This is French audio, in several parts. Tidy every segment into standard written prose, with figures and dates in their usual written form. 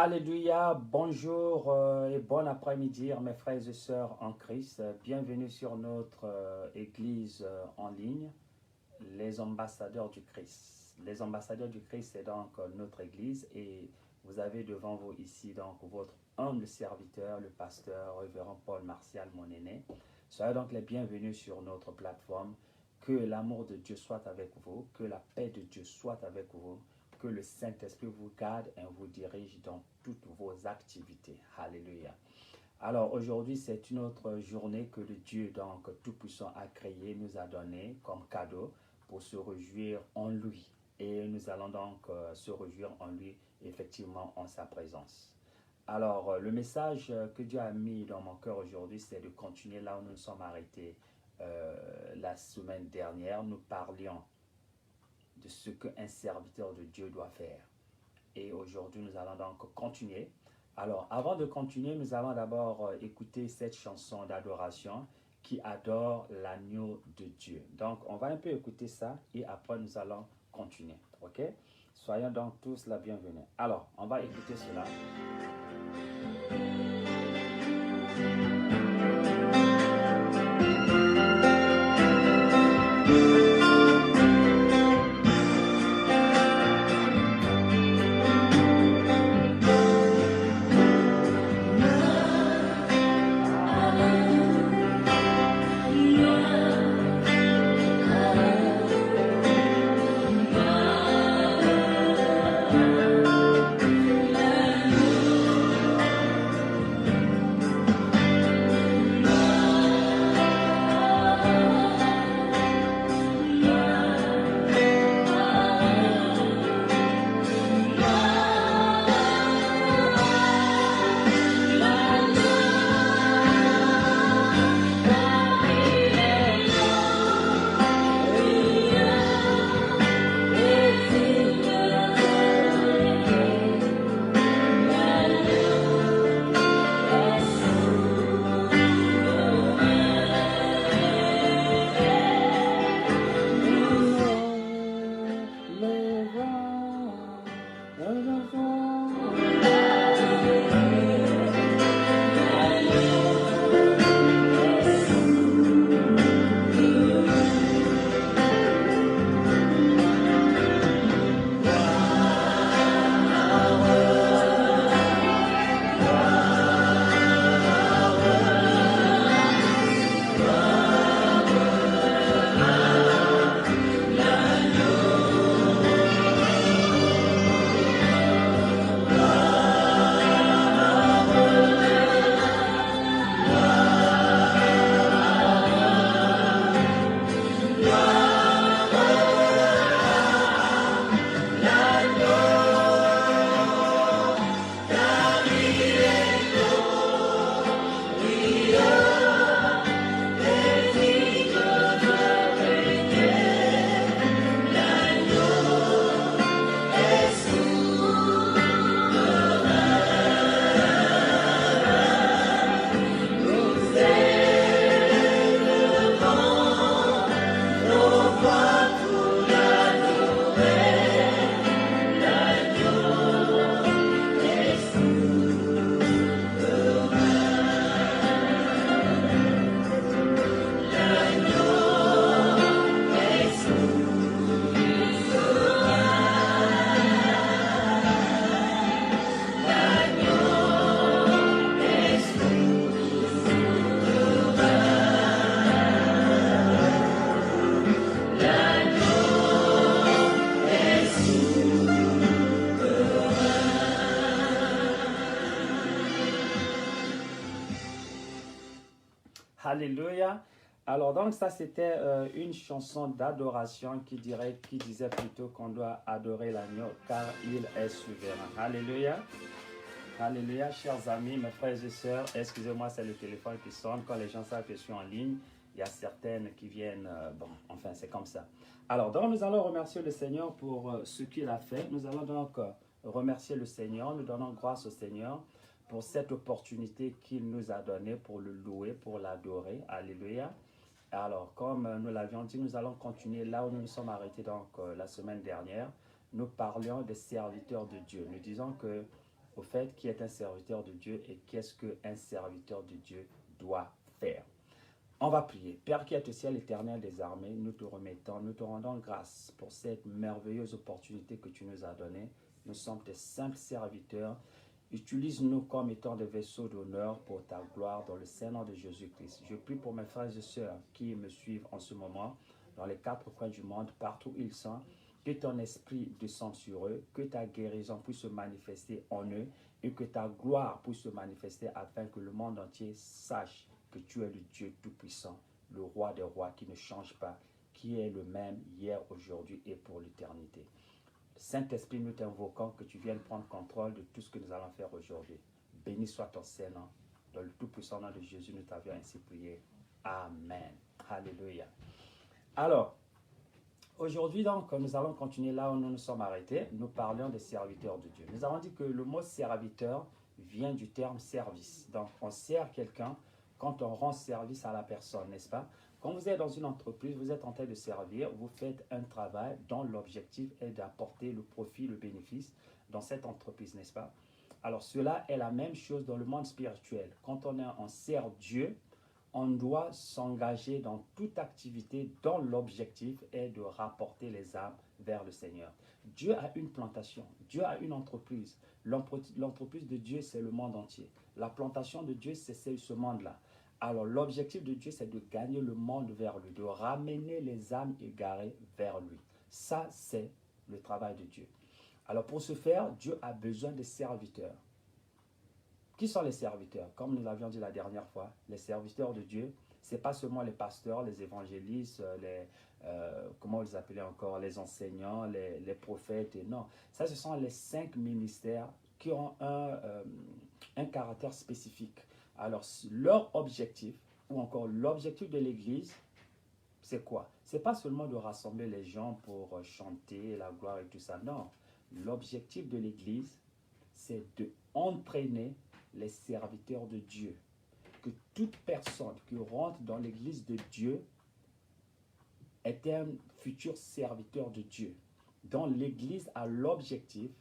Alléluia, bonjour et bon après-midi mes frères et sœurs en Christ. Bienvenue sur notre église en ligne, les ambassadeurs du Christ. Les ambassadeurs du Christ, c'est donc notre église et vous avez devant vous ici donc votre humble serviteur, le pasteur révérend Paul Martial, mon aîné. Soyez donc les bienvenus sur notre plateforme. Que l'amour de Dieu soit avec vous, que la paix de Dieu soit avec vous. Que le Saint-Esprit vous garde et vous dirige dans toutes vos activités. Alléluia. Alors aujourd'hui, c'est une autre journée que le Dieu donc Tout-Puissant a créée, nous a donné comme cadeau pour se réjouir en lui. Et nous allons donc se réjouir en lui, effectivement, en sa présence. Alors, le message que Dieu a mis dans mon cœur aujourd'hui, c'est de continuer là où nous nous sommes arrêtés la semaine dernière. Nous parlions de ce qu'un serviteur de Dieu doit faire. Et aujourd'hui, nous allons donc continuer. Alors, avant de continuer, nous allons d'abord écouter cette chanson d'adoration qui adore l'agneau de Dieu. Donc, on va un peu écouter ça et après, nous allons continuer. OK? Soyons donc tous la bienvenue. Alors, on va écouter cela. Alléluia. Alors donc ça c'était une chanson d'adoration qui disait plutôt qu'on doit adorer l'agneau car il est souverain. Alléluia. Alléluia, chers amis, mes frères et sœurs. Excusez-moi, c'est le téléphone qui sonne. Quand les gens savent que je suis en ligne, il y a certaines qui viennent. Bon, enfin, c'est comme ça. Alors, donc, nous allons remercier le Seigneur pour ce qu'il a fait. Nous allons donc remercier le Seigneur. Nous donnons grâce au Seigneur pour cette opportunité qu'il nous a donnée pour le louer, pour l'adorer. Alléluia. Alors, comme nous l'avions dit, nous allons continuer là où nous nous sommes arrêtés donc la semaine dernière. Nous parlions des serviteurs de Dieu. Nous disons que au fait qui est un serviteur de Dieu et qu'est-ce qu'un serviteur de Dieu doit faire. On va prier. Père qui est au ciel, éternel des armées, nous te remettons, nous te rendons grâce pour cette merveilleuse opportunité que tu nous as donnée. Nous sommes tes simples serviteurs. Utilise-nous comme étant des vaisseaux d'honneur pour ta gloire dans le Seigneur de Jésus-Christ. Je prie pour mes frères et sœurs qui me suivent en ce moment, dans les quatre coins du monde, partout où ils sont, que ton esprit descende sur eux, que ta guérison puisse se manifester en eux et que ta gloire puisse se manifester afin que le monde entier sache que tu es le Dieu Tout-Puissant, le Roi des rois qui ne change pas, qui est le même hier, aujourd'hui et pour l'éternité. Saint-Esprit, nous t'invoquons que tu viennes prendre contrôle de tout ce que nous allons faire aujourd'hui. Béni soit ton Saint-Nom. Dans le tout-puissant nom de Jésus, nous t'avions ainsi prié. Amen. Alléluia. Alors, aujourd'hui, donc, nous allons continuer là où nous nous sommes arrêtés. Nous parlions des serviteurs de Dieu. Nous avons dit que le mot serviteur vient du terme service. Donc, on sert quelqu'un quand on rend service à la personne, n'est-ce pas? Quand vous êtes dans une entreprise, vous êtes en train de servir, vous faites un travail dont l'objectif est d'apporter le profit, le bénéfice dans cette entreprise, n'est-ce pas? Alors, cela est la même chose dans le monde spirituel. Quand on sert Dieu, on doit s'engager dans toute activité dont l'objectif est de rapporter les âmes vers le Seigneur. Dieu a une plantation, Dieu a une entreprise. L'entreprise de Dieu, c'est le monde entier. La plantation de Dieu, c'est ce monde-là. Alors, l'objectif de Dieu, c'est de gagner le monde vers lui, de ramener les âmes égarées vers lui. Ça, c'est le travail de Dieu. Alors, pour ce faire, Dieu a besoin de serviteurs. Qui sont les serviteurs? Comme nous l'avions dit la dernière fois, les serviteurs de Dieu, ce n'est pas seulement les pasteurs, les évangélistes, comment on les appelait encore, les enseignants, les prophètes, et non. Ça, ce sont les 5 ministères qui ont un caractère spécifique. Alors, leur objectif, ou encore l'objectif de l'Église, c'est quoi? Ce n'est pas seulement de rassembler les gens pour chanter la gloire et tout ça, non. L'objectif de l'Église, c'est d'entraîner les serviteurs de Dieu. Que toute personne qui rentre dans l'Église de Dieu est un futur serviteur de Dieu. Donc, l'Église a l'objectif,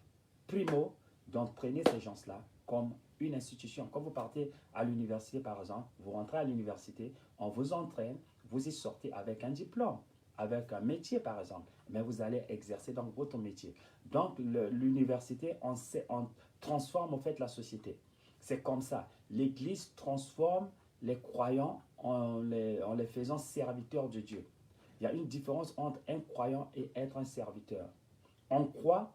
primo, d'entraîner ces gens-là comme une institution. Quand vous partez à l'université, par exemple, vous rentrez à l'université, on vous entraîne, vous y sortez avec un diplôme, avec un métier, par exemple, mais vous allez exercer dans votre métier. Donc, l'université, on transforme en fait la société. C'est comme ça. L'Église transforme les croyants en les faisant serviteurs de Dieu. Il y a une différence entre un croyant et être un serviteur. On croit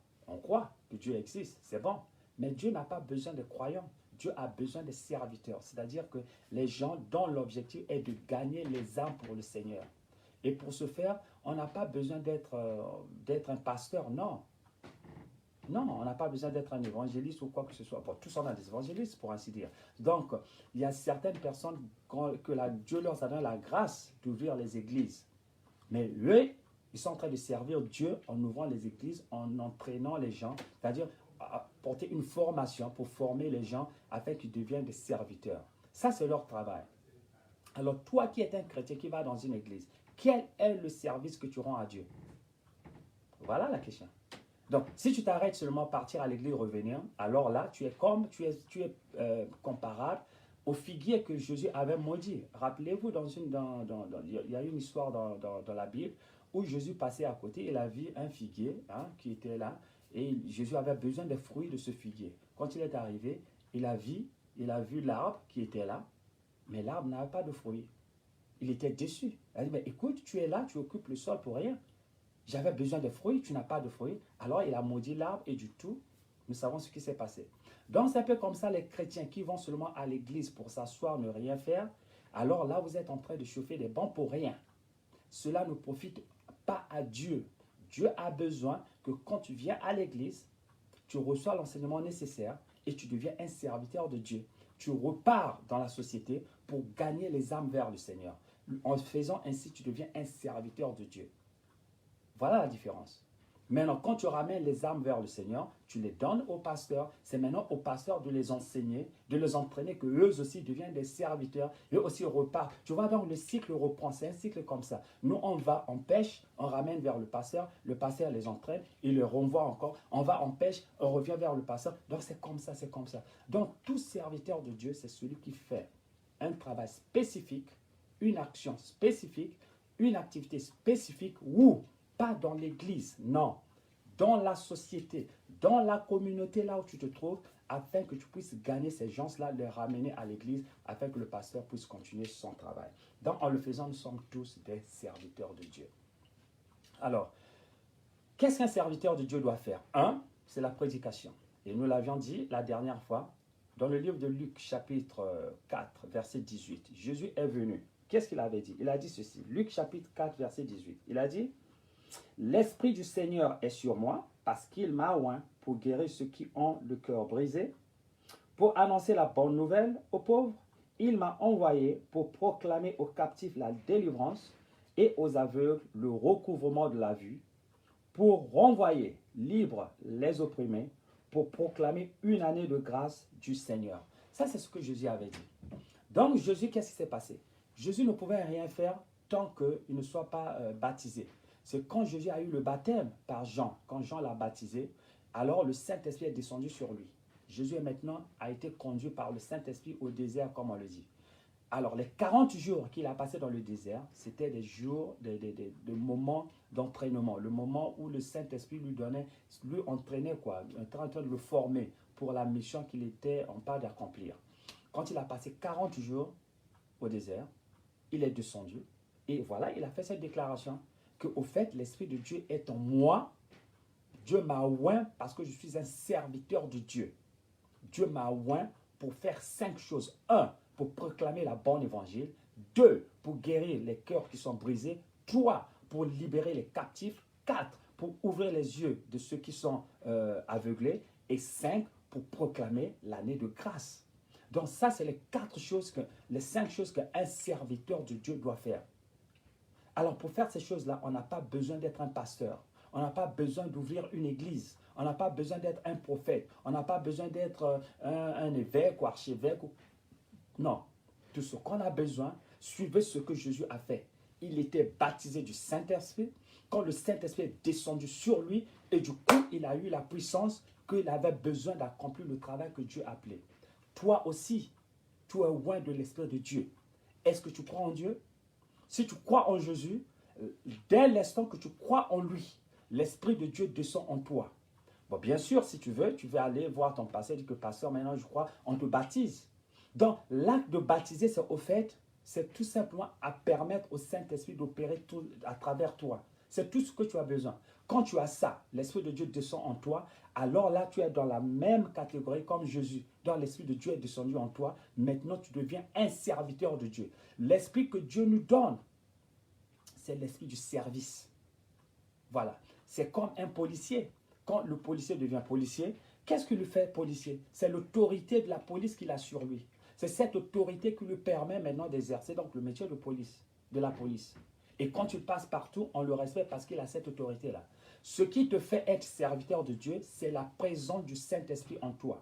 que Dieu existe, c'est bon. Mais Dieu n'a pas besoin de croyants. Dieu a besoin de serviteurs. C'est-à-dire que les gens dont l'objectif est de gagner les âmes pour le Seigneur. Et pour ce faire, on n'a pas besoin d'être un pasteur, non. Non, on n'a pas besoin d'être un évangéliste ou quoi que ce soit. Bon, tous on a des évangélistes, pour ainsi dire. Donc, il y a certaines personnes que Dieu leur a donné la grâce d'ouvrir les églises. Mais eux, ils sont en train de servir Dieu en ouvrant les églises, en entraînant les gens, c'est-à-dire apporter une formation pour former les gens afin qu'ils deviennent des serviteurs. Ça, c'est leur travail. Alors, toi qui es un chrétien qui va dans une église, quel est le service que tu rends à Dieu? Voilà la question. Donc, si tu t'arrêtes seulement à partir à l'église et revenir, alors là, tu es comparable au figuier que Jésus avait maudit. Rappelez-vous, il y a une histoire dans la Bible où Jésus passait à côté, il a vu un figuier qui était là, et Jésus avait besoin des fruits de ce figuier. Quand il est arrivé, il a vu l'arbre qui était là, mais l'arbre n'avait pas de fruits. Il était déçu. Il a dit, mais écoute, tu es là, tu occupes le sol pour rien. J'avais besoin de fruits, tu n'as pas de fruits. Alors il a maudit l'arbre et du tout, nous savons ce qui s'est passé. Donc c'est un peu comme ça les chrétiens qui vont seulement à l'église pour s'asseoir, ne rien faire. Alors là, vous êtes en train de chauffer des bancs pour rien. Cela ne profite pas à Dieu. Dieu a besoin que quand tu viens à l'église, tu reçois l'enseignement nécessaire et tu deviens un serviteur de Dieu. Tu repars dans la société pour gagner les âmes vers le Seigneur. En faisant ainsi, tu deviens un serviteur de Dieu. Voilà la différence. Maintenant, quand tu ramènes les âmes vers le Seigneur, tu les donnes au pasteur. C'est maintenant au pasteur de les enseigner, de les entraîner, que eux aussi deviennent des serviteurs. Eux aussi repartent. Tu vois, donc le cycle reprend. C'est un cycle comme ça. Nous, on va, on pêche, on ramène vers le pasteur les entraîne, il les renvoie encore. On va, on pêche, on revient vers le pasteur. Donc c'est comme ça, c'est comme ça. Donc tout serviteur de Dieu, c'est celui qui fait un travail spécifique, une action spécifique, une activité spécifique, ou pas dans l'église, non, dans la société, dans la communauté là où tu te trouves, afin que tu puisses gagner ces gens-là, les ramener à l'église, afin que le pasteur puisse continuer son travail. Donc en le faisant, nous sommes tous des serviteurs de Dieu. Alors, qu'est-ce qu'un serviteur de Dieu doit faire? Un, c'est la prédication. Et nous l'avions dit la dernière fois, dans le livre de Luc, chapitre 4, verset 18, Jésus est venu. Qu'est-ce qu'il avait dit? Il a dit ceci, Luc chapitre 4, verset 18. Il a dit, « L'Esprit du Seigneur est sur moi, parce qu'il m'a oint pour guérir ceux qui ont le cœur brisé, pour annoncer la bonne nouvelle aux pauvres. Il m'a envoyé pour proclamer aux captifs la délivrance et aux aveugles le recouvrement de la vue, pour renvoyer libres les opprimés, pour proclamer une année de grâce du Seigneur. » Ça, c'est ce que Jésus avait dit. Donc, Jésus, qu'est-ce qui s'est passé? Jésus ne pouvait rien faire tant qu'il ne soit pas baptisé. C'est quand Jésus a eu le baptême par Jean, quand Jean l'a baptisé, alors le Saint-Esprit est descendu sur lui. Jésus maintenant a été conduit par le Saint-Esprit au désert, comme on le dit. Alors, les 40 jours qu'il a passé dans le désert, c'était des jours, des moments d'entraînement. Le moment où le Saint-Esprit lui entraînait, quoi, en train de le former pour la mission qu'il était en train d'accomplir. Quand il a passé 40 jours au désert, il est descendu. Et voilà, il a fait cette déclaration qu'au fait, l'Esprit de Dieu est en moi. Dieu m'a oint parce que je suis un serviteur de Dieu. Dieu m'a oint pour faire 5 choses. 1, pour proclamer la bonne évangile. 2, pour guérir les cœurs qui sont brisés. 3, pour libérer les captifs. 4, pour ouvrir les yeux de ceux qui sont aveuglés. Et 5, pour proclamer l'année de grâce. Donc ça, c'est les 5 choses qu'un serviteur de Dieu doit faire. Alors pour faire ces choses-là, on n'a pas besoin d'être un pasteur. On n'a pas besoin d'ouvrir une église. On n'a pas besoin d'être un prophète. On n'a pas besoin d'être un évêque ou archevêque. Non. Tout ce qu'on a besoin, suivez ce que Jésus a fait. Il était baptisé du Saint-Esprit. Quand le Saint-Esprit est descendu sur lui, et du coup, il a eu la puissance qu'il avait besoin d'accomplir le travail que Dieu appelait. Toi aussi, tu es loin de l'Esprit de Dieu. Est-ce que tu crois en Dieu? Si tu crois en Jésus, dès l'instant que tu crois en lui, l'Esprit de Dieu descend en toi. Bon, bien sûr, si tu veux aller voir ton pasteur et dire que pasteur, maintenant je crois, on te baptise. Donc, l'acte de baptiser, c'est au fait, c'est tout simplement à permettre au Saint-Esprit d'opérer à travers toi. C'est tout ce que tu as besoin. Quand tu as ça, l'Esprit de Dieu descend en toi, alors là, tu es dans la même catégorie comme Jésus. Donc, l'Esprit de Dieu est descendu en toi. Maintenant, tu deviens un serviteur de Dieu. L'Esprit que Dieu nous donne, c'est l'esprit du service. Voilà. C'est comme un policier. Quand le policier devient policier, qu'est-ce qu'il lui fait policier? C'est l'autorité de la police qu'il a sur lui. C'est cette autorité qui lui permet maintenant d'exercer donc le métier de la police. Et quand tu passes partout, on le respecte parce qu'il a cette autorité-là. Ce qui te fait être serviteur de Dieu, c'est la présence du Saint-Esprit en toi.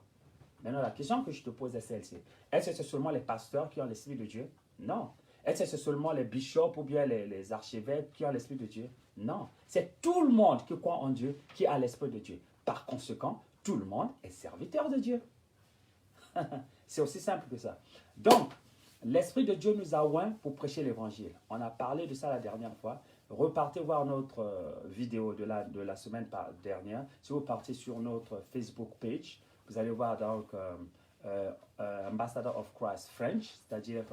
Maintenant, la question que je te pose est celle-ci. Est-ce que c'est seulement les pasteurs qui ont l'Esprit de Dieu? Non. Est-ce que c'est seulement les bishops ou bien les archevêques qui ont l'Esprit de Dieu? Non. C'est tout le monde qui croit en Dieu qui a l'Esprit de Dieu. Par conséquent, tout le monde est serviteur de Dieu. C'est aussi simple que ça. Donc, l'Esprit de Dieu nous a oints pour prêcher l'Évangile. On a parlé de ça la dernière fois. Repartez voir notre vidéo de la semaine dernière. Si vous partez sur notre Facebook page, vous allez voir donc Ambassador of Christ French, c'est-à-dire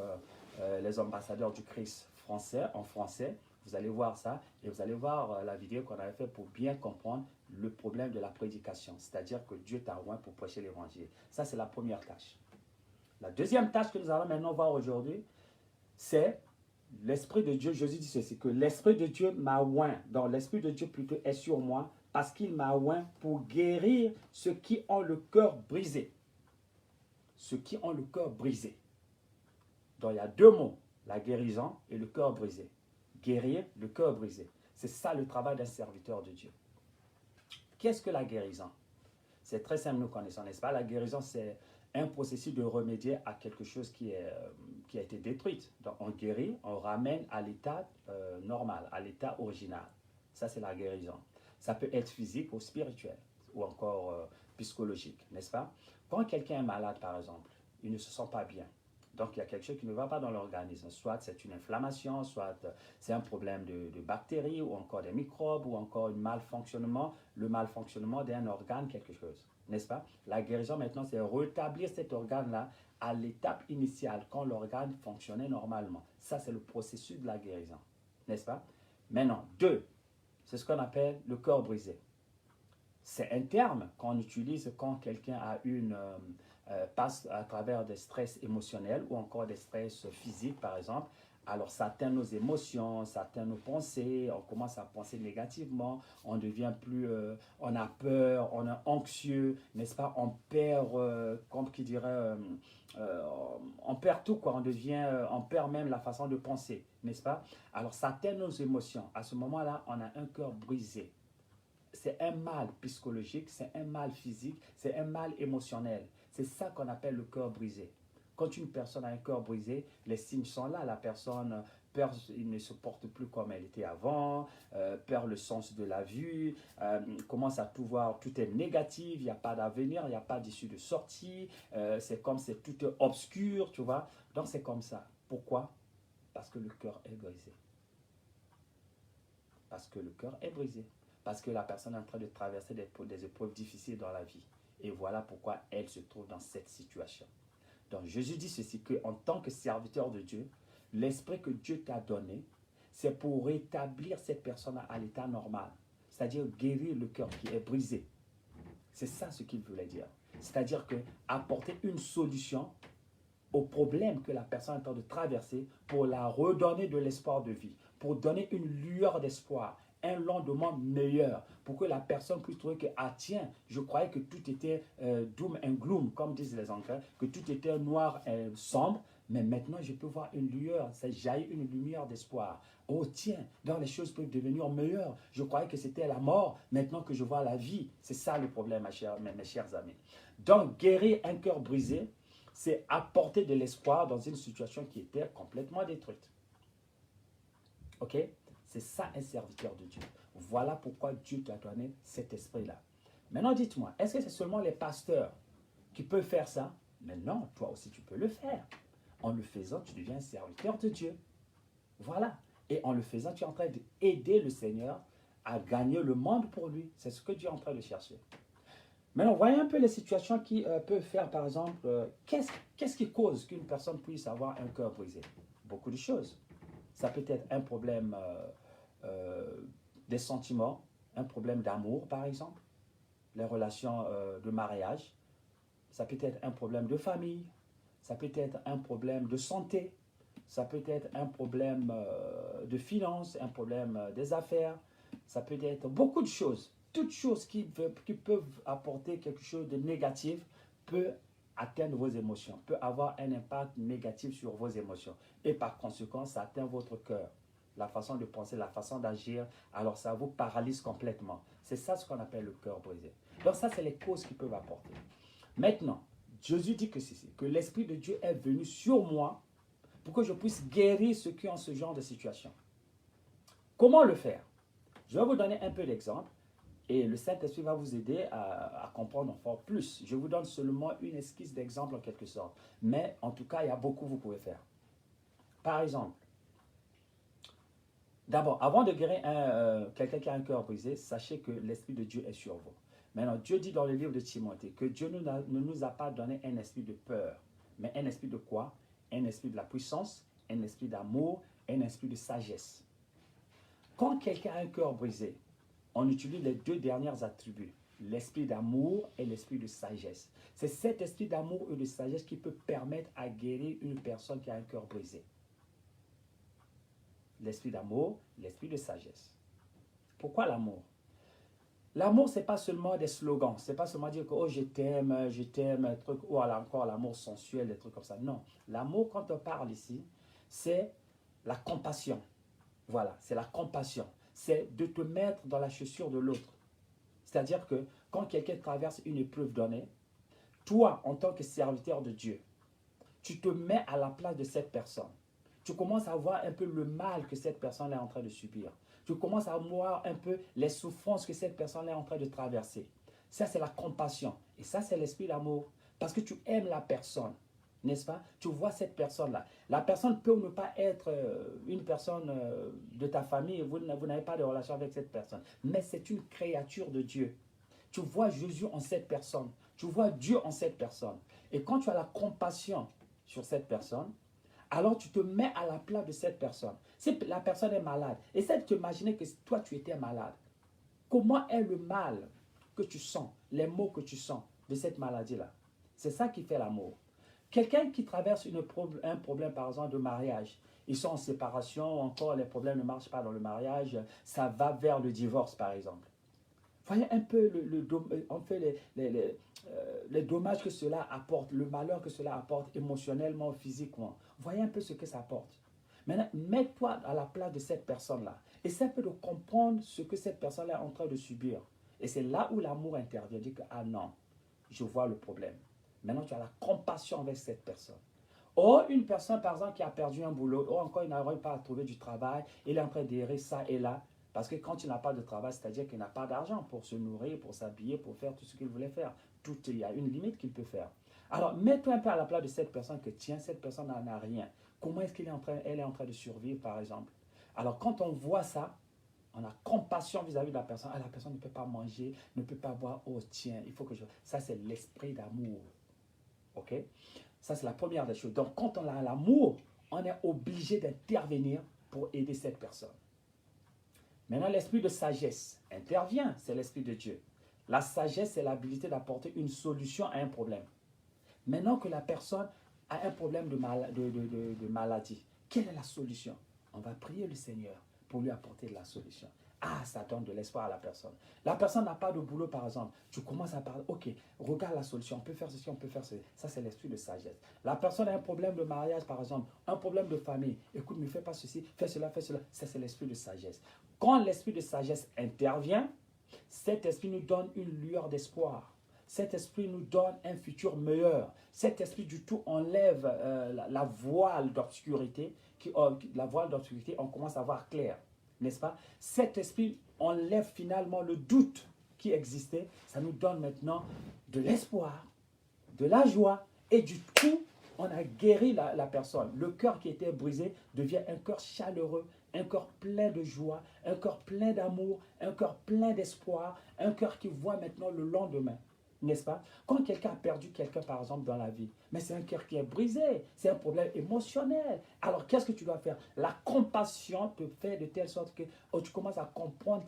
les ambassadeurs du Christ en français. Vous allez voir ça et vous allez voir la vidéo qu'on avait fait pour bien comprendre le problème de la prédication, c'est-à-dire que Dieu t'a oint pour prêcher l'Évangile. Ça, c'est la première tâche. La deuxième tâche que nous allons maintenant voir aujourd'hui, c'est l'Esprit de Dieu. Jésus dit ceci, que l'Esprit de Dieu m'a oint, donc l'Esprit de Dieu plutôt est sur moi, parce qu'il m'a oint pour guérir ceux qui ont le cœur brisé. Ceux qui ont le cœur brisé. Donc il y a deux mots, la guérison et le cœur brisé. Guérir le cœur brisé. C'est ça le travail d'un serviteur de Dieu. Qu'est-ce que la guérison? C'est très simple, nous connaissons, n'est-ce pas? La guérison, c'est un processus de remédier à quelque chose qui a été détruit. Donc, on guérit, on ramène à l'état normal, à l'état original. Ça, c'est la guérison. Ça peut être physique ou spirituel, ou encore psychologique, n'est-ce pas? Quand quelqu'un est malade, par exemple, il ne se sent pas bien. Donc, il y a quelque chose qui ne va pas dans l'organisme. Soit c'est une inflammation, soit c'est un problème de bactéries, ou encore des microbes, ou encore un malfonctionnement, le malfonctionnement d'un organe, quelque chose. N'est-ce pas? La guérison, maintenant, c'est rétablir cet organe-là à l'étape initiale, quand l'organe fonctionnait normalement. Ça, c'est le processus de la guérison. N'est-ce pas? Maintenant, deux, c'est ce qu'on appelle le cœur brisé. C'est un terme qu'on utilise quand quelqu'un a passe à travers des stress émotionnels ou encore des stress physiques, par exemple. Alors, ça atteint nos émotions, ça atteint nos pensées, on commence à penser négativement, on devient on a peur, on est anxieux, n'est-ce pas? On perd, comme qui dirait, on perd tout, quoi. On perd même la façon de penser, n'est-ce pas? Alors, ça atteint nos émotions. À ce moment-là, on a un cœur brisé. C'est un mal psychologique, c'est un mal physique, c'est un mal émotionnel. C'est ça qu'on appelle le cœur brisé. Quand une personne a un cœur brisé, les signes sont là. La personne perd, il ne se porte plus comme elle était avant, perd le sens de la vue, commence à tout voir, tout est négatif, il n'y a pas d'avenir, il n'y a pas d'issue de sortie, c'est comme c'est tout obscur, tu vois. Donc c'est comme ça. Pourquoi? Parce que le cœur est brisé. Parce que le cœur est brisé. Parce que la personne est en train de traverser des épreuves difficiles dans la vie. Et voilà pourquoi elle se trouve dans cette situation. Donc Jésus dit ceci, qu'en tant que serviteur de Dieu, l'esprit que Dieu t'a donné, c'est pour rétablir cette personne à l'état normal. C'est-à-dire guérir le cœur qui est brisé. C'est ça ce qu'il voulait dire. C'est-à-dire que apporter une solution au problème que la personne est en train de traverser pour la redonner de l'espoir de vie, pour donner une lueur d'espoir, un lendemain meilleur, pour que la personne puisse trouver que, ah tiens, je croyais que tout était doom and gloom, comme disent les Anglais, que tout était noir et sombre, mais maintenant je peux voir une lueur, ça jaillit une lumière d'espoir. Oh tiens, donc les choses peuvent devenir meilleures. Je croyais que c'était la mort, maintenant que je vois la vie. C'est ça le problème, mes chers amis. Donc, guérir un cœur brisé, c'est apporter de l'espoir dans une situation qui était complètement détruite. Ok? C'est ça un serviteur de Dieu. Voilà pourquoi Dieu t'a donné cet esprit-là. Maintenant, dites-moi, est-ce que c'est seulement les pasteurs qui peuvent faire ça? Mais non, toi aussi tu peux le faire. En le faisant, tu deviens un serviteur de Dieu. Voilà. Et en le faisant, tu es en train d'aider le Seigneur à gagner le monde pour lui. C'est ce que Dieu est en train de chercher. Maintenant, voyons un peu les situations qui peuvent faire, par exemple, qu'est-ce qui cause qu'une personne puisse avoir un cœur brisé? Beaucoup de choses. Ça peut être un problème des sentiments, un problème d'amour, par exemple, les relations de mariage. Ça peut être un problème de famille, ça peut être un problème de santé, ça peut être un problème de finances, un problème des affaires, ça peut être beaucoup de choses. Toutes choses qui peuvent apporter quelque chose de négatif peut atteindre vos émotions, peut avoir un impact négatif sur vos émotions. Et par conséquent, ça atteint votre cœur, la façon de penser, la façon d'agir. Alors ça vous paralyse complètement. C'est ça ce qu'on appelle le cœur brisé. Donc ça, c'est les causes qui peuvent apporter. Maintenant, Jésus dit que ceci, que l'Esprit de Dieu est venu sur moi pour que je puisse guérir ceux qui ont ce genre de situation. Comment le faire? Je vais vous donner un peu d'exemples et le Saint-Esprit va vous aider à comprendre encore plus. Je vous donne seulement une esquisse d'exemple en quelque sorte. Mais en tout cas, il y a beaucoup que vous pouvez faire. Par exemple, d'abord, avant de guérir quelqu'un qui a un cœur brisé, sachez que l'Esprit de Dieu est sur vous. Maintenant, Dieu dit dans le livre de Timothée que Dieu ne nous a pas donné un esprit de peur, mais un esprit de quoi? Un esprit de la puissance, un esprit d'amour, un esprit de sagesse. Quand quelqu'un a un cœur brisé, on utilise les deux derniers attributs, l'esprit d'amour et l'esprit de sagesse. C'est cet esprit d'amour et de sagesse qui peut permettre à guérir une personne qui a un cœur brisé. L'esprit d'amour, l'esprit de sagesse. Pourquoi l'amour? L'amour, ce n'est pas seulement des slogans. Ce n'est pas seulement dire que oh, je t'aime, truc, ou encore l'amour sensuel, des trucs comme ça. Non. L'amour, quand on parle ici, c'est la compassion. Voilà, c'est la compassion. C'est de te mettre dans la chaussure de l'autre. C'est-à-dire que quand quelqu'un traverse une épreuve donnée, toi, en tant que serviteur de Dieu, tu te mets à la place de cette personne. Tu commences à voir un peu le mal que cette personne est en train de subir. Tu commences à voir un peu les souffrances que cette personne est en train de traverser. Ça, c'est la compassion. Et ça, c'est l'esprit d'amour. Parce que tu aimes la personne, n'est-ce pas? Tu vois cette personne-là. La personne peut ou ne pas être une personne de ta famille. Vous n'avez pas de relation avec cette personne. Mais c'est une créature de Dieu. Tu vois Jésus en cette personne. Tu vois Dieu en cette personne. Et quand tu as la compassion sur cette personne, alors tu te mets à la place de cette personne. Si la personne est malade, essaie de t'imaginer que toi tu étais malade. Comment est le mal que tu sens, les maux que tu sens de cette maladie-là? C'est ça qui fait l'amour. Quelqu'un qui traverse un problème, par exemple, de mariage, ils sont en séparation, encore les problèmes ne marchent pas dans le mariage, ça va vers le divorce, par exemple. Voyez un peu en fait les dommages que cela apporte, le malheur que cela apporte émotionnellement, physiquement. Voyez un peu ce que ça apporte. Maintenant, mets-toi à la place de cette personne-là. Essaie un peu de comprendre ce que cette personne-là est en train de subir. Et c'est là où l'amour intervient. Dit que, ah non, je vois le problème. Maintenant, tu as la compassion avec cette personne. Or, une personne, par exemple, qui a perdu un boulot, ou encore il n'arrive pas à trouver du travail, il est en train d'errer ça et là, parce que quand il n'a pas de travail, c'est-à-dire qu'il n'a pas d'argent pour se nourrir, pour s'habiller, pour faire tout ce qu'il voulait faire. Il y a une limite qu'il peut faire. Alors, mets-toi un peu à la place de cette personne que, tiens, cette personne n'en a rien. Comment est-ce qu'elle est en train de survivre, par exemple? Alors, quand on voit ça, on a compassion vis-à-vis de la personne. Ah, la personne ne peut pas manger, ne peut pas boire. Oh, tiens, il faut que je... Ça, c'est l'esprit d'amour. OK? Ça, c'est la première des choses. Donc, quand on a l'amour, on est obligé d'intervenir pour aider cette personne. Maintenant, l'esprit de sagesse intervient, c'est l'esprit de Dieu. La sagesse, c'est l'habilité d'apporter une solution à un problème. Maintenant que la personne a un problème de maladie, quelle est la solution? On va prier le Seigneur pour lui apporter la solution. Ah, ça donne de l'espoir à la personne. La personne n'a pas de boulot, par exemple. Tu commences à parler, ok, regarde la solution, on peut faire ceci, on peut faire ceci. Ça, c'est l'esprit de sagesse. La personne a un problème de mariage, par exemple, un problème de famille. Écoute, ne fais pas ceci, fais cela, fais cela. Ça, c'est l'esprit de sagesse. Quand l'esprit de sagesse intervient, cet esprit nous donne une lueur d'espoir. Cet esprit nous donne un futur meilleur. Cet esprit du tout enlève la voile d'obscurité. La voile d'obscurité, on commence à voir clair, n'est-ce pas? Cet esprit enlève finalement le doute qui existait. Ça nous donne maintenant de l'espoir, de la joie. Et du coup, on a guéri la personne. Le cœur qui était brisé devient un cœur chaleureux, un cœur plein de joie, un cœur plein d'amour, un cœur plein d'espoir, un cœur qui voit maintenant le lendemain. N'est-ce pas? Quand quelqu'un a perdu quelqu'un, par exemple, dans la vie, mais c'est un cœur qui est brisé, c'est un problème émotionnel. Alors, qu'est-ce que tu dois faire? La compassion te fait de telle sorte que tu commences à comprendre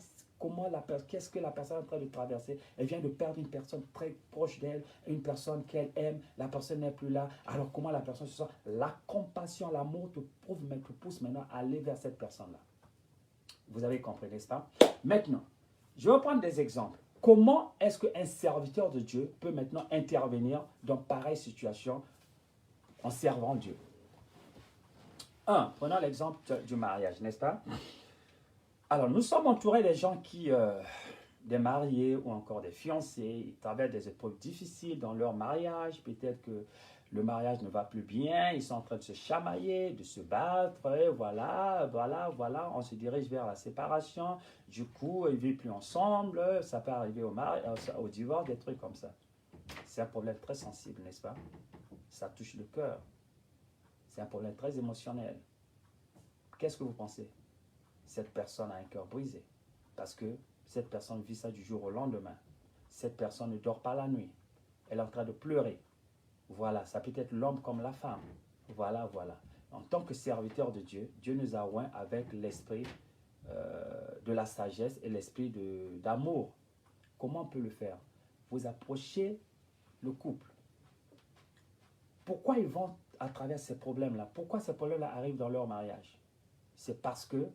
qu'est-ce que la personne est en train de traverser. Elle vient de perdre une personne très proche d'elle, une personne qu'elle aime, la personne n'est plus là. Alors, comment la personne se sent? La compassion, l'amour te pousse maintenant à aller vers cette personne-là. Vous avez compris, n'est-ce pas? Maintenant, je vais prendre des exemples. Comment est-ce qu'un serviteur de Dieu peut maintenant intervenir dans pareille situation en servant Dieu? Prenons l'exemple du mariage, n'est-ce pas? Alors, nous sommes entourés des gens des mariés ou encore des fiancés, ils traversent des épreuves difficiles dans leur mariage. Peut-être que le mariage ne va plus bien, ils sont en train de se chamailler, de se battre, et voilà, on se dirige vers la séparation. Du coup, ils ne vivent plus ensemble, ça peut arriver au divorce, des trucs comme ça. C'est un problème très sensible, n'est-ce pas? Ça touche le cœur. C'est un problème très émotionnel. Qu'est-ce que vous pensez? Cette personne a un cœur brisé parce que cette personne vit ça du jour au lendemain. Cette personne ne dort pas la nuit. Elle est en train de pleurer. Voilà, ça peut être l'homme comme la femme. Voilà. En tant que serviteur de Dieu, Dieu nous a oints avec l'esprit de la sagesse et l'esprit d'amour. Comment on peut le faire? Vous approchez le couple. Pourquoi ils vont à travers ces problèmes-là? Pourquoi ces problèmes-là arrivent dans leur mariage? C'est parce que,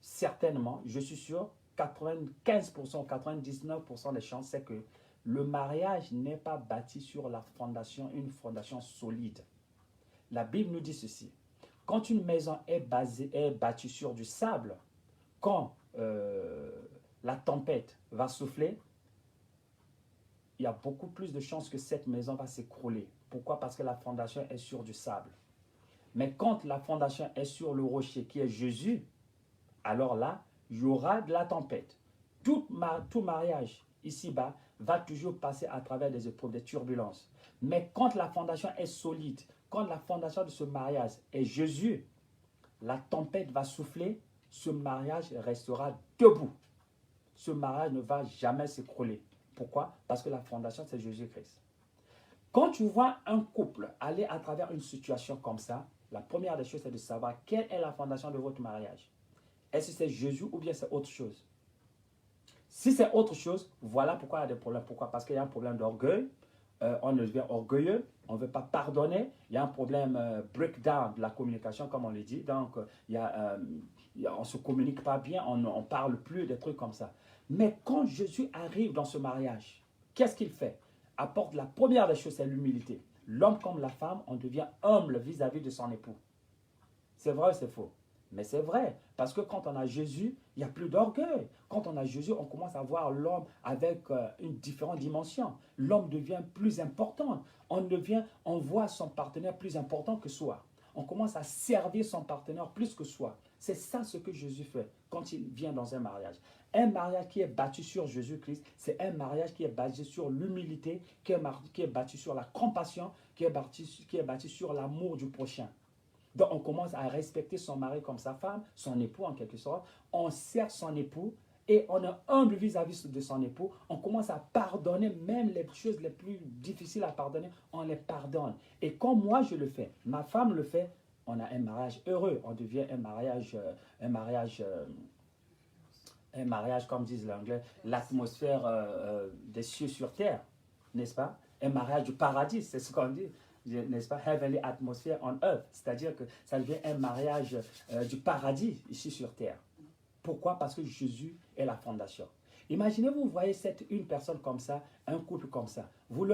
certainement, je suis sûr, 95%, 99% des chances, c'est que le mariage n'est pas bâti sur une fondation solide. La Bible nous dit ceci. Quand une maison est bâtie sur du sable, quand la tempête va souffler, il y a beaucoup plus de chances que cette maison va s'écrouler. Pourquoi? Parce que la fondation est sur du sable. Mais quand la fondation est sur le rocher qui est Jésus, alors là, il y aura de la tempête. Tout mariage ici-bas va toujours passer à travers des épreuves, des turbulences. Mais quand la fondation est solide, quand la fondation de ce mariage est Jésus, la tempête va souffler, ce mariage restera debout. Ce mariage ne va jamais s'écrouler. Pourquoi? Parce que la fondation, c'est Jésus-Christ. Quand tu vois un couple aller à travers une situation comme ça, la première des choses, c'est de savoir quelle est la fondation de votre mariage. Est-ce que c'est Jésus ou bien c'est autre chose? Si c'est autre chose, voilà pourquoi il y a des problèmes. Pourquoi? Parce qu'il y a un problème d'orgueil. On devient orgueilleux, on ne veut pas pardonner. Il y a un problème breakdown de la communication, comme on le dit. Donc, on ne se communique pas bien, on ne parle plus, des trucs comme ça. Mais quand Jésus arrive dans ce mariage, qu'est-ce qu'il fait? Apporte la première des choses, c'est l'humilité. L'homme comme la femme, on devient humble vis-à-vis de son époux. C'est vrai ou c'est faux? Mais c'est vrai, parce que quand on a Jésus, il n'y a plus d'orgueil. Quand on a Jésus, on commence à voir l'homme avec une différente dimension. L'homme devient plus important. On voit son partenaire plus important que soi. On commence à servir son partenaire plus que soi. C'est ça ce que Jésus fait quand il vient dans un mariage. Un mariage qui est bâti sur Jésus-Christ, c'est un mariage qui est basé sur l'humilité, qui est bâti sur la compassion, qui est bâti sur l'amour du prochain. Donc, on commence à respecter son mari comme sa femme, son époux en quelque sorte. On sert son époux et on est humble vis-à-vis de son époux. On commence à pardonner même les choses les plus difficiles à pardonner. On les pardonne. Et comme moi je le fais, ma femme le fait, on a un mariage heureux. On devient un mariage comme disent les Anglais, l'atmosphère des cieux sur terre, n'est-ce pas? Un mariage du paradis, c'est ce qu'on dit. N'est-ce pas? Heavenly atmosphere on earth. C'est-à-dire que ça devient un mariage du paradis ici sur terre. Pourquoi? Parce que Jésus est la fondation. Imaginez-vous, vous voyez une personne comme ça, un couple comme ça. Vous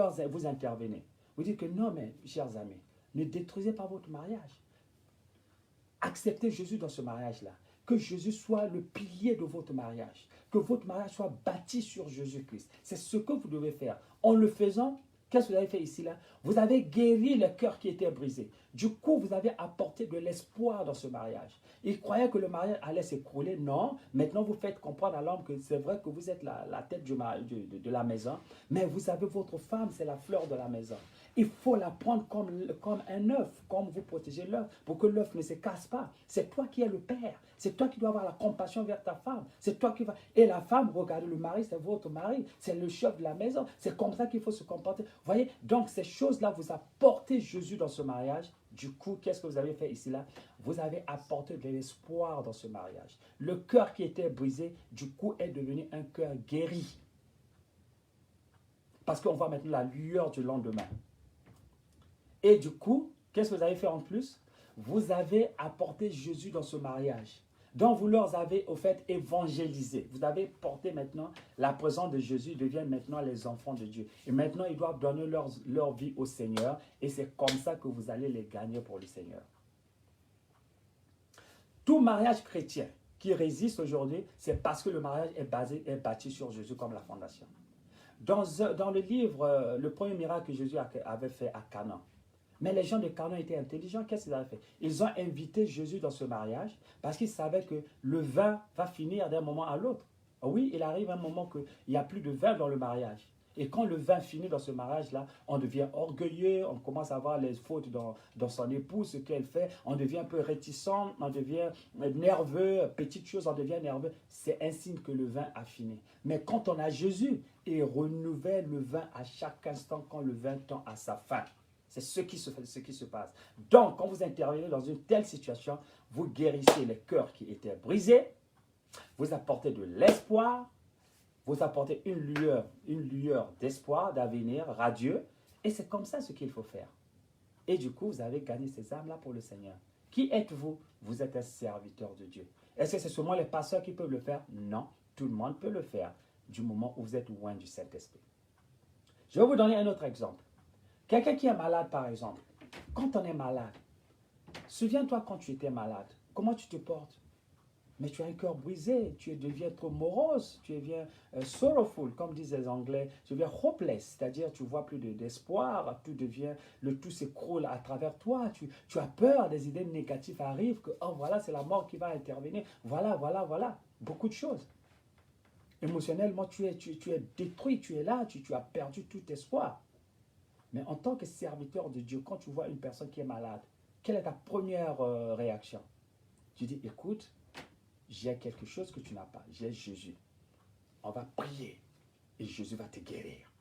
intervenez. Vous dites que non, mais chers amis, ne détruisez pas votre mariage. Acceptez Jésus dans ce mariage-là. Que Jésus soit le pilier de votre mariage. Que votre mariage soit bâti sur Jésus-Christ. C'est ce que vous devez faire. En le faisant, qu'est-ce que vous avez fait ici là? Vous avez guéri le cœur qui était brisé. Du coup, vous avez apporté de l'espoir dans ce mariage. Il croyait que le mariage allait s'écrouler. Non. Maintenant, vous faites comprendre à l'homme que c'est vrai que vous êtes la tête de la maison, mais vous avez votre femme, c'est la fleur de la maison. Il faut la prendre comme un œuf, comme vous protégez l'œuf, pour que l'œuf ne se casse pas. C'est toi qui es le père. C'est toi qui dois avoir la compassion vers ta femme. C'est toi qui va. Et la femme, regardez, le mari, c'est votre mari. C'est le chef de la maison. C'est comme ça qu'il faut se comporter. Vous voyez? Donc, ces choses-là vous apportez Jésus dans ce mariage. Du coup, qu'est-ce que vous avez fait ici là? Vous avez apporté de l'espoir dans ce mariage. Le cœur qui était brisé, du coup, est devenu un cœur guéri. Parce qu'on voit maintenant la lueur du lendemain. Et du coup, qu'est-ce que vous avez fait en plus? Vous avez apporté Jésus dans ce mariage. Donc, vous leur avez, au fait, évangélisé. Vous avez porté maintenant la présence de Jésus, ils deviennent maintenant les enfants de Dieu. Et maintenant, ils doivent donner leur vie au Seigneur. Et c'est comme ça que vous allez les gagner pour le Seigneur. Tout mariage chrétien qui résiste aujourd'hui, c'est parce que le mariage est bâti sur Jésus comme la fondation. Dans le livre, le premier miracle que Jésus avait fait à Cana, mais les gens de Cana étaient intelligents. Qu'est-ce qu'ils avaient fait? Ils ont invité Jésus dans ce mariage parce qu'ils savaient que le vin va finir d'un moment à l'autre. Oui, il arrive un moment qu'il n'y a plus de vin dans le mariage. Et quand le vin finit dans ce mariage-là, on devient orgueilleux, on commence à voir les fautes dans son épouse, ce qu'elle fait, on devient un peu réticent, on devient nerveux, petite chose, on devient nerveux. C'est un signe que le vin a fini. Mais quand on a Jésus, il renouvelle le vin à chaque instant quand le vin tend à sa fin. C'est ce qui se passe. Donc, quand vous intervenez dans une telle situation, vous guérissez les cœurs qui étaient brisés, vous apportez de l'espoir, vous apportez une lueur d'espoir, d'avenir radieux, et c'est comme ça ce qu'il faut faire. Et du coup, vous avez gagné ces âmes-là pour le Seigneur. Qui êtes-vous? Vous êtes un serviteur de Dieu. Est-ce que c'est seulement les pasteurs qui peuvent le faire? Non, tout le monde peut le faire, du moment où vous êtes loin du Saint-Esprit. Je vais vous donner un autre exemple. Quelqu'un qui est malade, par exemple, quand on est malade, souviens-toi quand tu étais malade, comment tu te portes? Mais tu as un cœur brisé, tu deviens trop morose, tu deviens sorrowful, comme disent les Anglais, tu deviens hopeless, c'est-à-dire tu vois plus d'espoir, tout s'écroule à travers toi, tu as peur, des idées négatives arrivent, que oh voilà, c'est la mort qui va intervenir, voilà, beaucoup de choses. Émotionnellement, tu es détruit, tu es là, tu as perdu tout espoir. Mais en tant que serviteur de Dieu, quand tu vois une personne qui est malade, quelle est ta première réaction? Tu dis, écoute, j'ai quelque chose que tu n'as pas, j'ai Jésus. On va prier et Jésus va te guérir.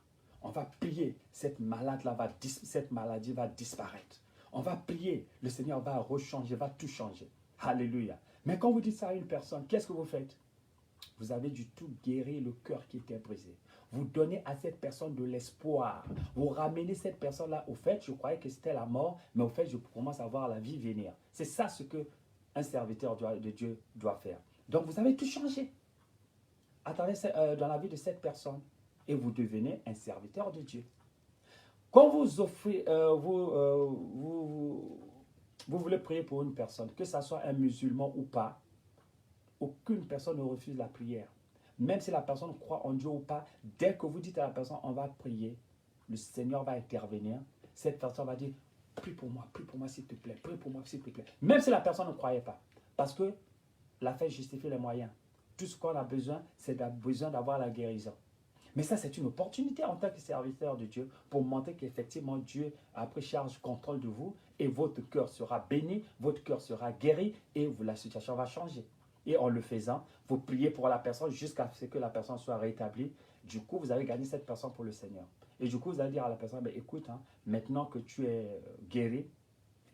On va prier, cette maladie va disparaître. On va prier, le Seigneur va rechanger, va tout changer. Alléluia. Mais quand vous dites ça à une personne, qu'est-ce que vous faites? Vous avez du tout guéri le cœur qui était brisé. Vous donnez à cette personne de l'espoir. Vous ramenez cette personne-là. Au fait, je croyais que c'était la mort, mais au fait, je commence à voir la vie venir. C'est ça ce que un serviteur de Dieu doit faire. Donc, vous avez tout changé dans la vie de cette personne et vous devenez un serviteur de Dieu. Quand vous offrez, vous voulez prier pour une personne, que ce soit un musulman ou pas, aucune personne ne refuse la prière. Même si la personne croit en Dieu ou pas, dès que vous dites à la personne, on va prier, le Seigneur va intervenir. Cette personne va dire, prie pour moi s'il te plaît, prie pour moi s'il te plaît. Même si la personne ne croyait pas. Parce que la foi justifie les moyens. Tout ce qu'on a besoin, c'est d'avoir la guérison. Mais ça, c'est une opportunité en tant que serviteur de Dieu pour montrer qu'effectivement Dieu a pris charge, contrôle de vous et votre cœur sera béni, votre cœur sera guéri et la situation va changer. Et en le faisant, vous priez pour la personne jusqu'à ce que la personne soit rétablie. Du coup, vous avez gagné cette personne pour le Seigneur. Et du coup, vous allez dire à la personne, ben, écoute, maintenant que tu es guéri,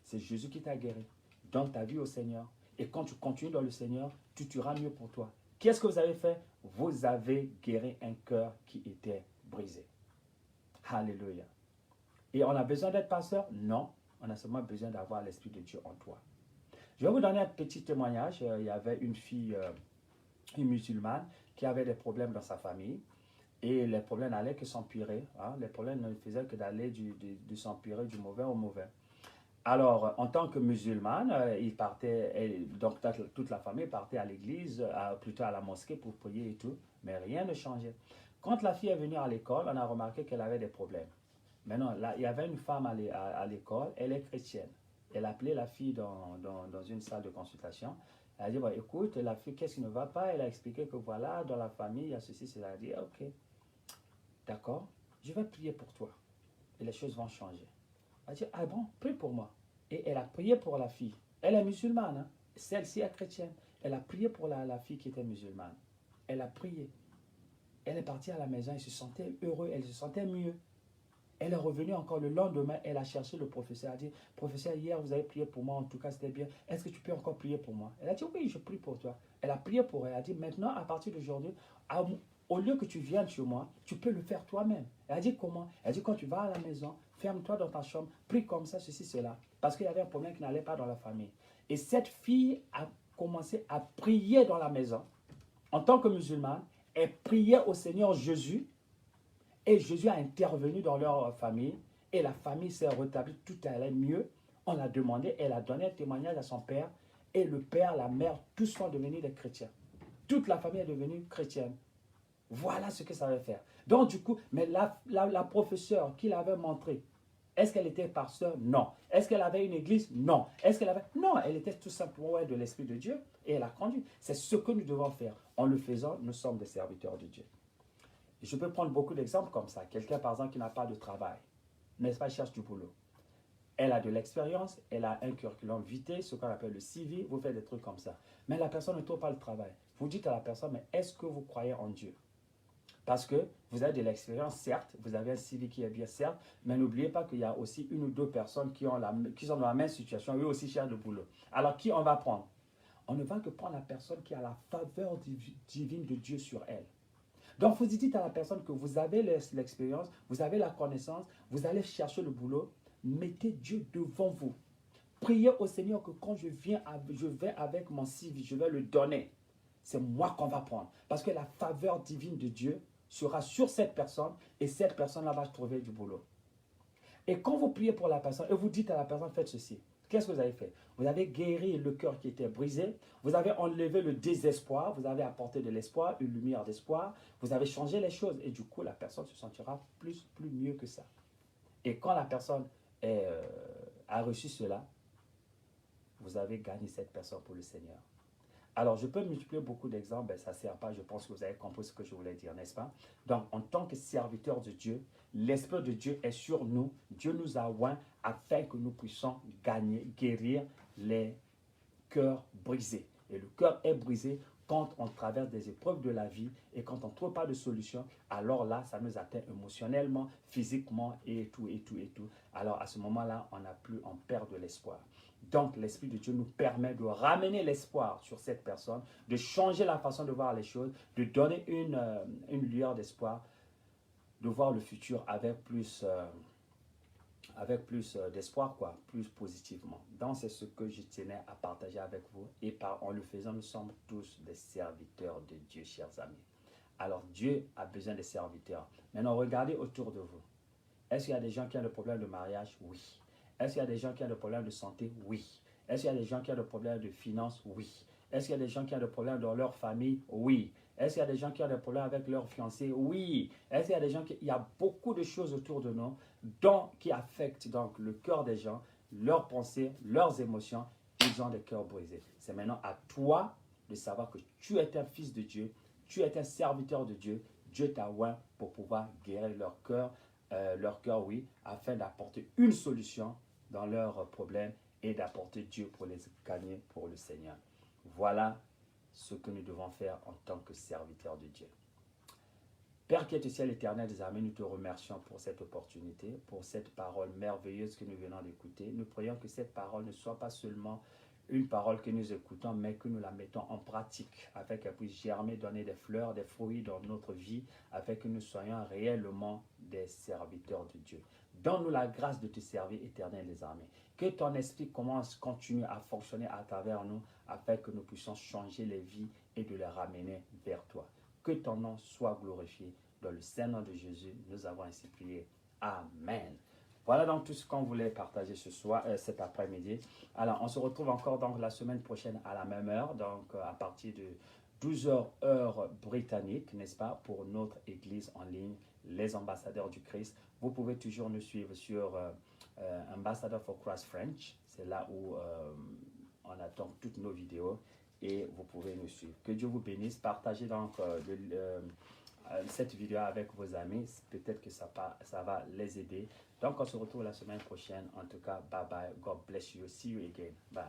c'est Jésus qui t'a guéri. Donne ta vie au Seigneur. Et quand tu continues dans le Seigneur, tout ira mieux pour toi. Qu'est-ce que vous avez fait? Vous avez guéri un cœur qui était brisé. Alléluia. Et on a besoin d'être pasteur? Non. On a seulement besoin d'avoir l'Esprit de Dieu en toi. Je vais vous donner un petit témoignage. Il y avait une fille, une musulmane, qui avait des problèmes dans sa famille. Et les problèmes n'allaient que s'empirer. Les problèmes ne faisaient que d'aller de s'empirer du mauvais au mauvais. Alors, en tant que musulmane, il partait, donc toute la famille partait à l'église, plutôt à la mosquée pour prier et tout, mais rien ne changeait. Quand la fille est venue à l'école, on a remarqué qu'elle avait des problèmes. Maintenant, là, il y avait une femme à l'école, elle est chrétienne. Elle a appelé la fille dans une salle de consultation. Elle a dit, bon, écoute, la fille, qu'est-ce qui ne va pas? Elle a expliqué que voilà, dans la famille, il y a ceci, cela. Elle a dit, ok, d'accord, je vais prier pour toi. Et les choses vont changer. Elle a dit, ah bon, prie pour moi. Et elle a prié pour la fille. Elle est musulmane, celle-ci est chrétienne. Elle a prié pour la fille qui était musulmane. Elle a prié. Elle est partie à la maison, elle se sentait heureuse, elle se sentait mieux. Elle est revenue encore le lendemain, elle a cherché le professeur, elle a dit, professeur, hier vous avez prié pour moi, en tout cas c'était bien, est-ce que tu peux encore prier pour moi? Elle a dit, oui, je prie pour toi. Elle a prié pour elle, elle a dit, maintenant, à partir d'aujourd'hui, au lieu que tu viennes chez moi, tu peux le faire toi-même. Elle a dit, comment? Elle a dit, quand tu vas à la maison, ferme-toi dans ta chambre, prie comme ça, ceci, cela. Parce qu'il y avait un problème qui n'allait pas dans la famille. Et cette fille a commencé à prier dans la maison, en tant que musulmane, elle priait au Seigneur Jésus, et Jésus a intervenu dans leur famille et la famille s'est rétablie, tout allait mieux. On l'a demandé, elle a donné un témoignage à son père et le père, la mère, tous sont devenus des chrétiens. Toute la famille est devenue chrétienne. Voilà ce que ça veut faire. Donc du coup, mais la professeure qui l'avait montré, est-ce qu'elle était pasteur? Non. Est-ce qu'elle avait une église? Non. Est-ce qu'elle avait... Non, elle était tout simplement de l'Esprit de Dieu et elle a conduit. C'est ce que nous devons faire. En le faisant, nous sommes des serviteurs de Dieu. Je peux prendre beaucoup d'exemples comme ça. Quelqu'un, par exemple, qui n'a pas de travail, n'est-ce pas, cherche du boulot. Elle a de l'expérience, elle a un curriculum vitae, ce qu'on appelle le CV, vous faites des trucs comme ça. Mais la personne ne trouve pas le travail. Vous dites à la personne, mais est-ce que vous croyez en Dieu? Parce que vous avez de l'expérience, certes, vous avez un CV qui est bien, certes, mais n'oubliez pas qu'il y a aussi une ou deux personnes qui sont dans la même situation, eux aussi cherchent du boulot. Alors, qui on va prendre? On ne va que prendre la personne qui a la faveur divine de Dieu sur elle. Donc, vous dites à la personne que vous avez l'expérience, vous avez la connaissance, vous allez chercher le boulot, mettez Dieu devant vous. Priez au Seigneur que quand je vais avec mon CV, je vais le donner. C'est moi qu'on va prendre. Parce que la faveur divine de Dieu sera sur cette personne et cette personne-là va trouver du boulot. Et quand vous priez pour la personne et vous dites à la personne, faites ceci. Qu'est-ce que vous avez fait? Vous avez guéri le cœur qui était brisé. Vous avez enlevé le désespoir. Vous avez apporté de l'espoir, une lumière d'espoir. Vous avez changé les choses. Et du coup, la personne se sentira plus mieux que ça. Et quand la personne a reçu cela, vous avez gagné cette personne pour le Seigneur. Alors, je peux multiplier beaucoup d'exemples, mais ça ne sert pas. Je pense que vous avez compris ce que je voulais dire, n'est-ce pas? Donc, en tant que serviteur de Dieu, l'Esprit de Dieu est sur nous. Dieu nous a oints afin que nous puissions guérir les cœurs brisés. Et le cœur est brisé quand on traverse des épreuves de la vie et quand on ne trouve pas de solution. Alors là, ça nous atteint émotionnellement, physiquement et tout, et tout, et tout. Alors, à ce moment-là, on perd de l'espoir. Donc, l'Esprit de Dieu nous permet de ramener l'espoir sur cette personne, de changer la façon de voir les choses, de donner une lueur d'espoir, de voir le futur avec plus d'espoir, quoi, plus positivement. Donc, c'est ce que je tenais à partager avec vous. Et en le faisant, nous sommes tous des serviteurs de Dieu, chers amis. Alors, Dieu a besoin des serviteurs. Maintenant, regardez autour de vous. Est-ce qu'il y a des gens qui ont des problèmes de mariage? Oui. Est-ce qu'il y a des gens qui ont des problèmes de santé? Oui. Est-ce qu'il y a des gens qui ont des problèmes de finances? Oui. Est-ce qu'il y a des gens qui ont des problèmes dans leur famille? Oui. Est-ce qu'il y a des gens qui ont des problèmes avec leur fiancé? Oui. Est-ce qu'il y a des gens qui... Il y a beaucoup de choses autour de nous qui affectent donc le cœur des gens, leurs pensées, leurs émotions. Ils ont des cœurs brisés. C'est maintenant à toi de savoir que tu es un fils de Dieu, tu es un serviteur de Dieu. Dieu t'a oint pour pouvoir guérir leur cœur, oui, afin d'apporter une solution dans leurs problèmes et d'apporter Dieu pour les gagner pour le Seigneur. Voilà ce que nous devons faire en tant que serviteurs de Dieu. Père qui es au ciel éternel des armées, nous te remercions pour cette opportunité, pour cette parole merveilleuse que nous venons d'écouter. Nous prions que cette parole ne soit pas seulement une parole que nous écoutons, mais que nous la mettons en pratique, afin qu'elle puisse germer, donner des fleurs, des fruits dans notre vie, afin que nous soyons réellement des serviteurs de Dieu. Donne-nous la grâce de te servir, éternel des armées. Que ton esprit continue à fonctionner à travers nous, afin que nous puissions changer les vies et de les ramener vers toi. Que ton nom soit glorifié. Dans le saint nom de Jésus, nous avons ainsi prié. Amen. Voilà donc tout ce qu'on voulait partager cet après-midi. Alors, on se retrouve encore donc la semaine prochaine à la même heure, donc à partir de 12h heure britannique, n'est-ce pas, pour notre église en ligne, les ambassadeurs du Christ. Vous pouvez toujours nous suivre sur Ambassador for Christ French. C'est là où on attend toutes nos vidéos et vous pouvez nous suivre. Que Dieu vous bénisse. Partagez donc cette vidéo avec vos amis. Peut-être que ça va les aider. Donc, on se retrouve la semaine prochaine. En tout cas, bye bye. God bless you. See you again. Bye.